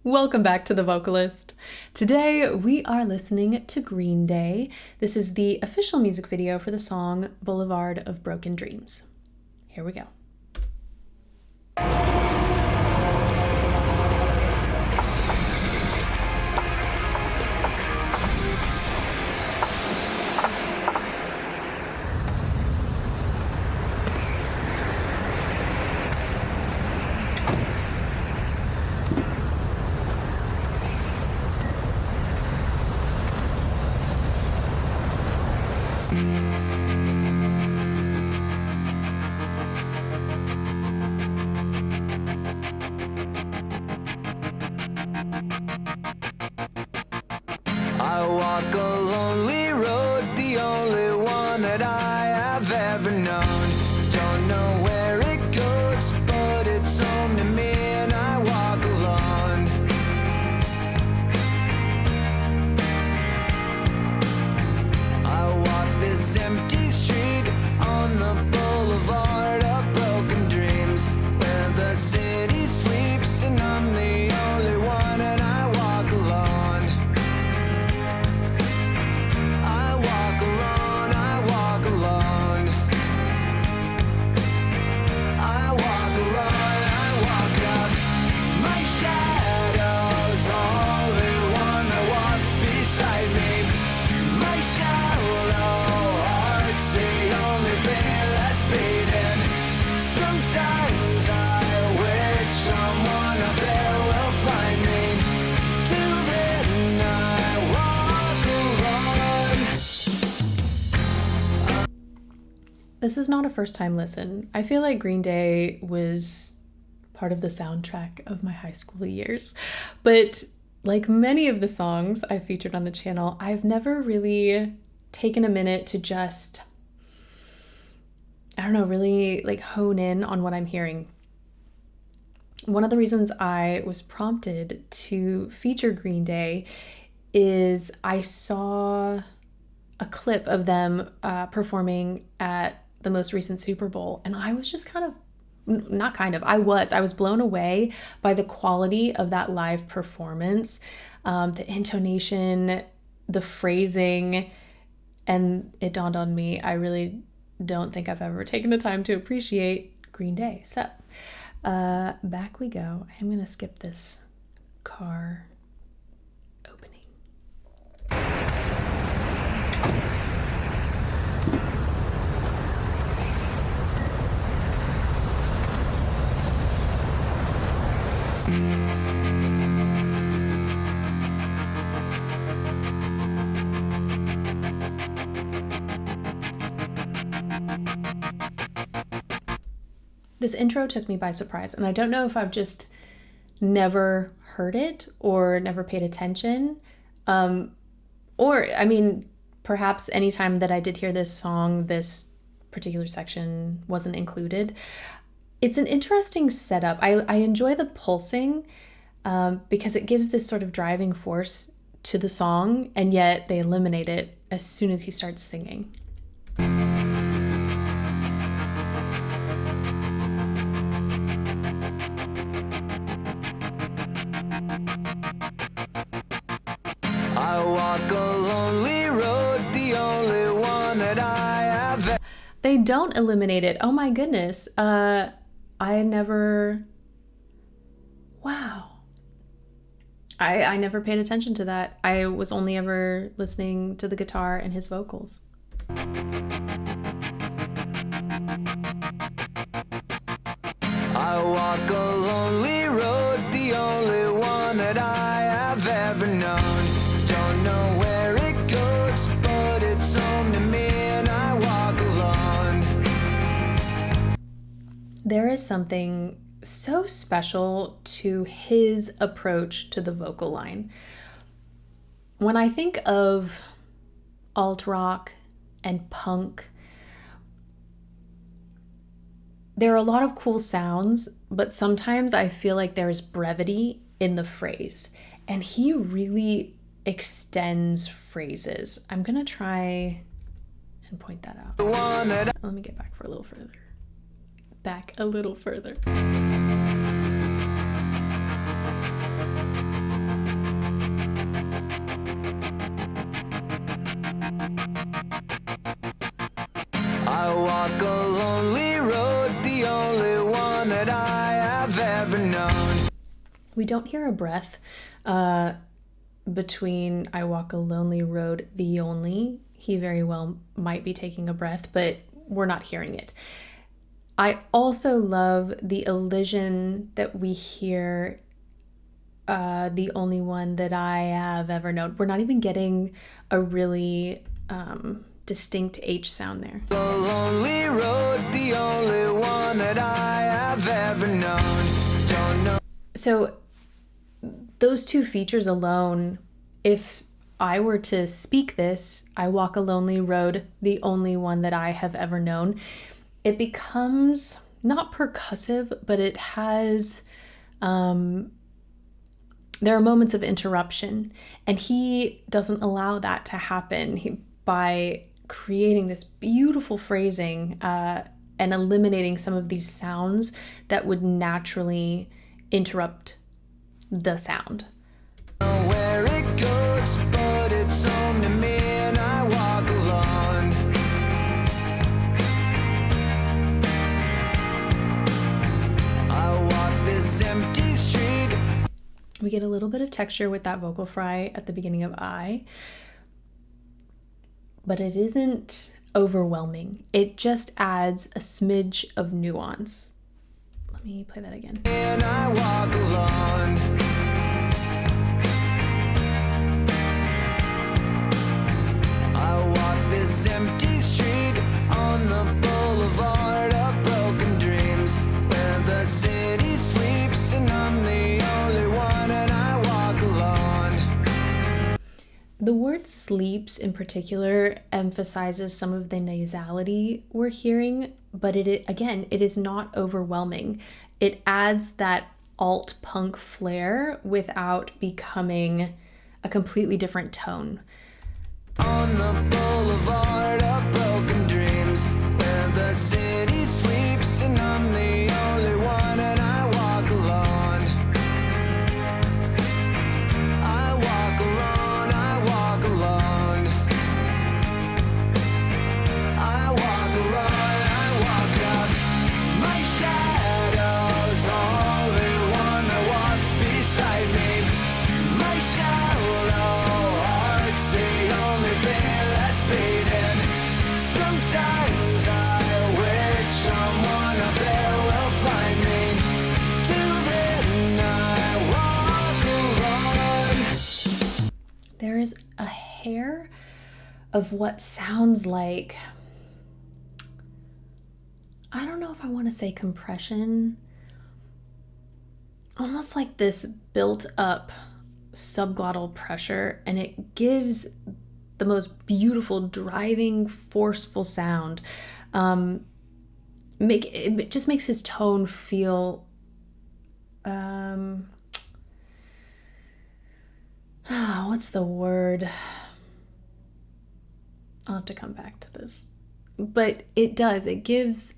Welcome back to The Vocalist. Today we are listening to Green Day. This is the official music video for the song Boulevard of Broken Dreams. Here we go. I walk a lonely road, the only one that I have ever known. Don't know where it goes, but it's home to me and I walk alone. I walk this empty street on the Boulevard of Broken Dreams, where the city sleeps and I'm the only one and I walk alone. This is not a first time listen. I feel like Green Day was part of the soundtrack of my high school years. But like many of the songs I've featured on the channel, I've never really taken a minute to just, really like hone in on what I'm hearing. One of the reasons I was prompted to feature Green Day is I saw a clip of them performing at the most recent Super Bowl, and I was just I was blown away by the quality of that live performance, the intonation, the phrasing, and it dawned on me, I really don't think I've ever taken the time to appreciate Green Day. So, back we go. I'm gonna skip this car opening. This intro took me by surprise, and I don't know if I've just never heard it or never paid attention. Perhaps anytime that I did hear this song, this particular section wasn't included. It's an interesting setup. I enjoy the pulsing because it gives this sort of driving force to the song, and yet they eliminate it as soon as he starts singing. I walk a lonely road, the only one that I have. They don't eliminate it. Oh my goodness. Wow. I never paid attention to that. I was only ever listening to the guitar and his vocals. I walk a lonely road, the only one that I have ever known. Don't know where it goes, but it's home to me and I walk alone. There is something so special to his approach to the vocal line. When I think of alt rock and punk, there are a lot of cool sounds, but sometimes I feel like there's brevity in the phrase, and he really extends phrases. I'm gonna try and point that out. Let me get back a little further. We don't hear a breath between I walk a lonely road, the only. He very well might be taking a breath, but we're not hearing it. I also love the elision that we hear, the only one that I have ever known. We're not even getting a really distinct H sound there. The lonely road, the only one that I have ever known. Don't know. So those two features alone, if I were to speak this, I walk a lonely road, the only one that I have ever known, it becomes not percussive, but it has, there are moments of interruption, and he doesn't allow that to happen by creating this beautiful phrasing and eliminating some of these sounds that would naturally interrupt the sound. Where it goes, but it's home to me, and I walk alone. I walk this empty street. We get a little bit of texture with that vocal fry at the beginning of I, but it isn't overwhelming. It just adds a smidge of nuance. Let me play that again. And I walk alone. I walk this empty street on the Boulevard of Broken Dreams, where the city sleeps and I'm the only one, and I walk alone. The word sleeps in particular emphasizes some of the nasality we're hearing, but it is not overwhelming. It adds that alt punk flair without becoming a completely different tone. On the Boulevard of Broken Dreams, where the city sleeps and I'm the only one, and I walk alone. I walk alone, I walk alone. I walk alone, I walk up. My shadow's the only one that walks beside me. My shallow heart's the only thing that's beating. Sometimes I wish someone up there will find me. Till then I walk alone. There is a hair of what sounds like, I don't know if I want to say compression, almost like this built up subglottal pressure, and it gives the most beautiful, driving, forceful sound. It just makes his tone feel what's the word? I'll have to come back to this. But it gives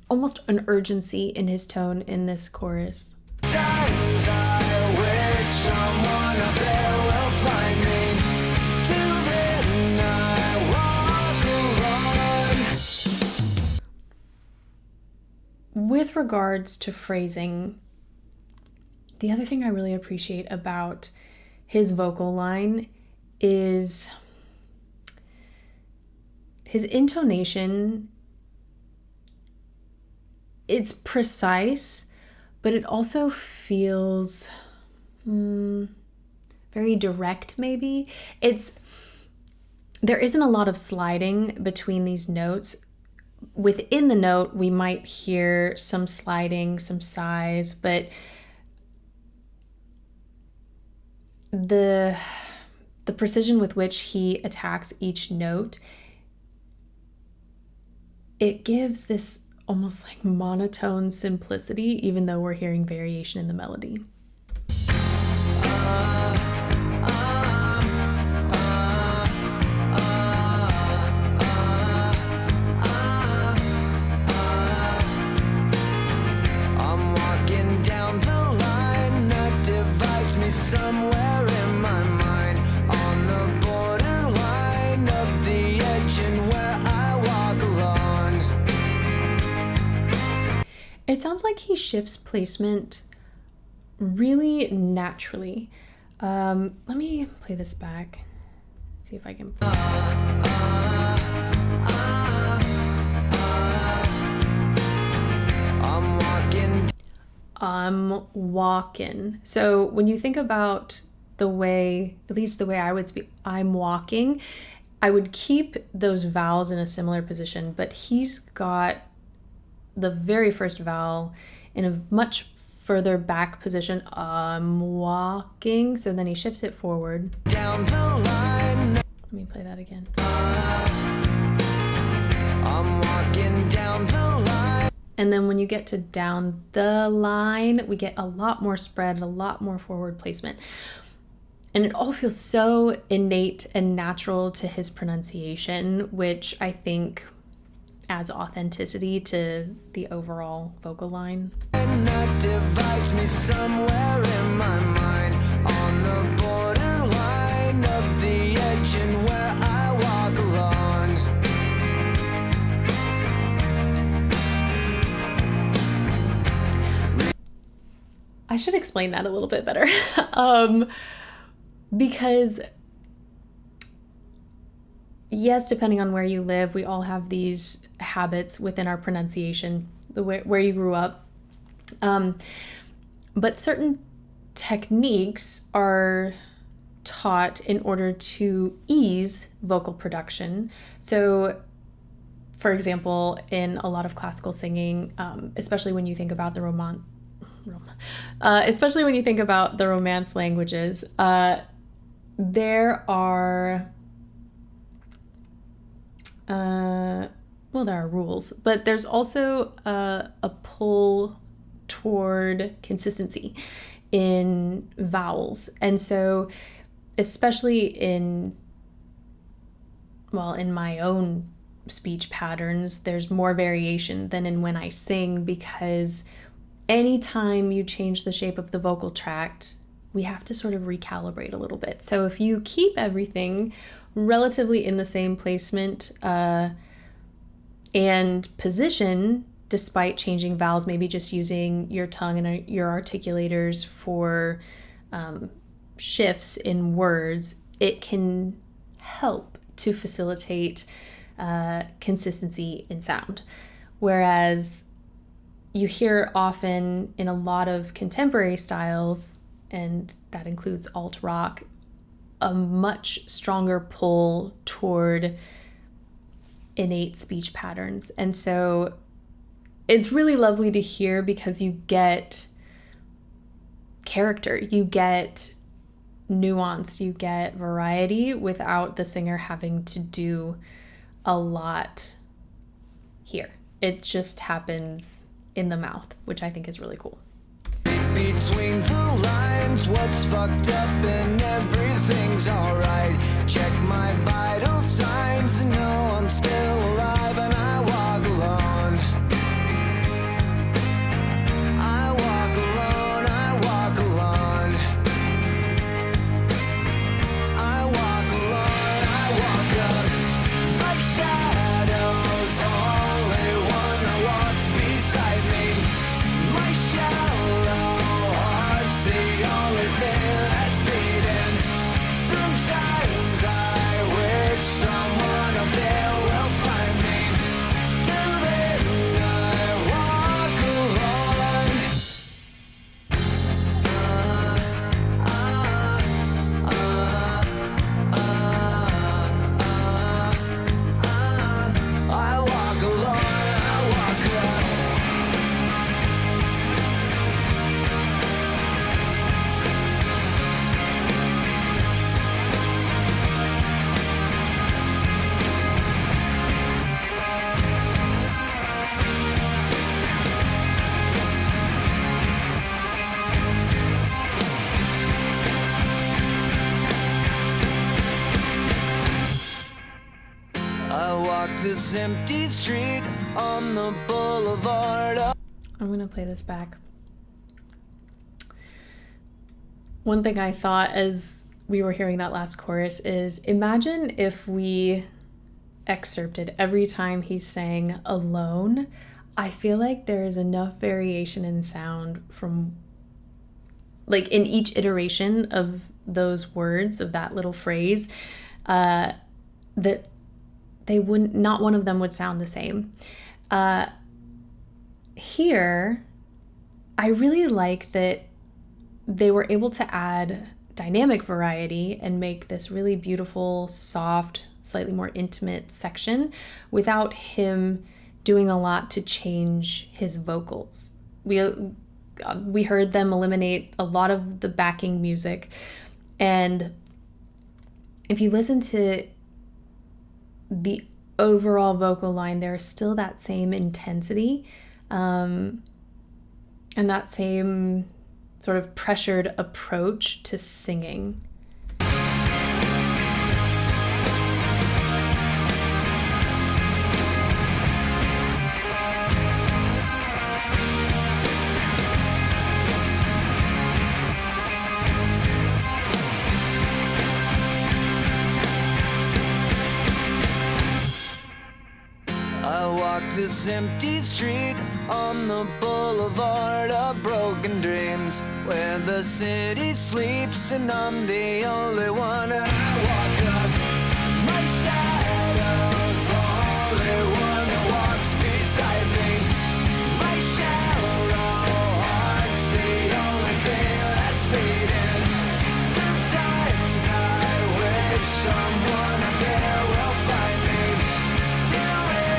almost an urgency in his tone in this chorus. Sometimes I wish someone up there will find me. Till then I walk alone. With regards to phrasing, the other thing I really appreciate about his vocal line is his intonation. It's precise, but it also feels very direct, maybe. There isn't a lot of sliding between these notes. Within the note, we might hear some sliding, some sighs, but the precision with which he attacks each note, it gives this almost like monotone simplicity, even though we're hearing variation in the melody. I'm walking down the line that divides me somewhere in my mind, on the borderline of the edge and where I walk alone. It sounds like he shifts placement really naturally. Let me play this back, see if I can. I'm walking. So when you think about the way, at least the way I would speak, I'm walking, I would keep those vowels in a similar position, but he's got the very first vowel in a much further back position. I'm walking. So then he shifts it forward. Down the line. Let me play that again. I'm walking down the line. And then when you get to down the line, we get a lot more spread, a lot more forward placement. And it all feels so innate and natural to his pronunciation, which I think adds authenticity to the overall vocal line. And that divides me somewhere in my mind, on the borderline of the edge and where I walk along. I should explain that a little bit better. Because yes, depending on where you live, we all have these habits within our pronunciation, the way where you grew up. But certain techniques are taught in order to ease vocal production. So, for example, in a lot of classical singing, especially when you think about the romance languages, there are rules, but there's also a pull toward consistency in vowels. And so especially in my own speech patterns, there's more variation than in when I sing, because anytime you change the shape of the vocal tract, we have to sort of recalibrate a little bit. So if you keep everything relatively in the same placement and position, despite changing vowels, maybe just using your tongue and your articulators for shifts in words, it can help to facilitate consistency in sound. Whereas you hear often in a lot of contemporary styles, and that includes alt rock, a much stronger pull toward innate speech patterns. And so it's really lovely to hear, because you get character, you get nuance, you get variety without the singer having to do a lot here. It just happens in the mouth, which I think is really cool. Between the lines, what's fucked up and everything's alright. Check my vital signs and know I'm still alive, and I walk alone. I walk alone, I walk alone. I walk alone, I walk up like shadows, only one that walks beside me. My shallow heart's the only thing that's beating. Sometimes I wish someone up there will find me. Till then I walk alone. I walk alone, I walk alone. I walk this empty street on the Boulevard of... I'm gonna play this back. One thing I thought as we were hearing that last chorus is, imagine if we excerpted every time he sang alone. I feel like there is enough variation in sound from like in each iteration of those words, of that little phrase, that they wouldn't, not one of them would sound the same. Here, I really like that they were able to add dynamic variety and make this really beautiful, soft, slightly more intimate section without him doing a lot to change his vocals. We heard them eliminate a lot of the backing music, and if you listen to the overall vocal line, there's still that same intensity, and that same sort of pressured approach to singing. This empty street on the Boulevard of Broken Dreams, where the city sleeps and I'm the only one, and I walk up my shadow's only one that walks beside me. My shallow heart's the only thing that's beating. Sometimes I wish someone out there will find me. Till then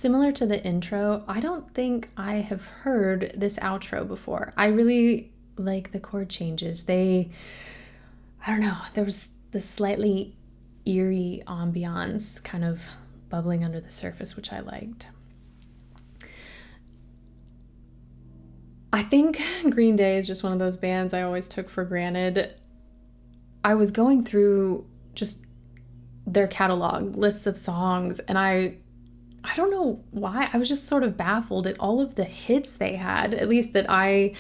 Similar to the intro, I don't think I have heard this outro before. I really like the chord changes. I don't know, there was this slightly eerie ambiance kind of bubbling under the surface, which I liked. I think Green Day is just one of those bands I always took for granted. I was going through just their catalog, lists of songs, and I don't know why, I was just sort of baffled at all of the hits they had, at least that I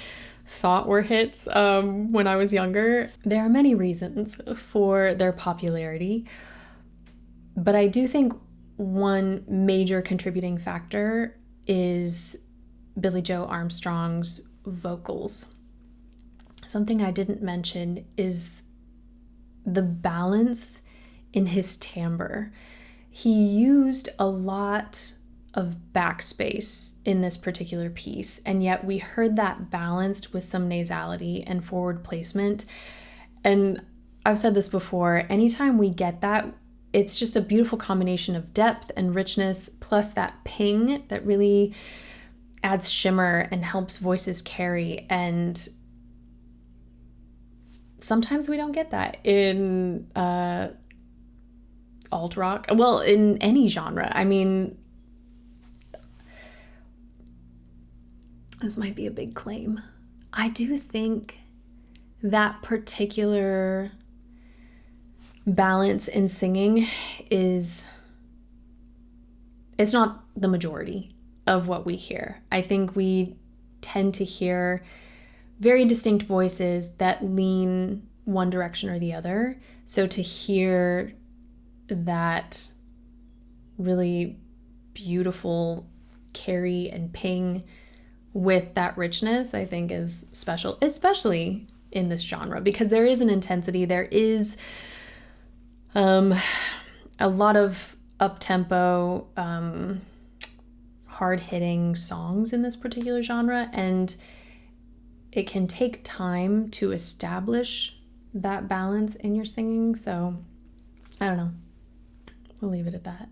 thought were hits when I was younger. There are many reasons for their popularity, but I do think one major contributing factor is Billie Joe Armstrong's vocals. Something I didn't mention is the balance in his timbre. He used a lot of backspace in this particular piece, and yet we heard that balanced with some nasality and forward placement. And I've said this before, anytime we get that, it's just a beautiful combination of depth and richness, plus that ping that really adds shimmer and helps voices carry. And sometimes we don't get that in alt rock, well, in any genre. I mean, this might be a big claim. I do think that particular balance in singing it's not the majority of what we hear. I think we tend to hear very distinct voices that lean one direction or the other. So to hear that really beautiful carry and ping with that richness, I think is special, especially in this genre, because there is an intensity, there is a lot of up-tempo, hard-hitting songs in this particular genre, and it can take time to establish that balance in your singing. So I don't know, we'll leave it at that.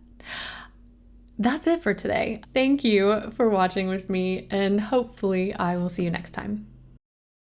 That's it for today. Thank you for watching with me, and hopefully I will see you next time.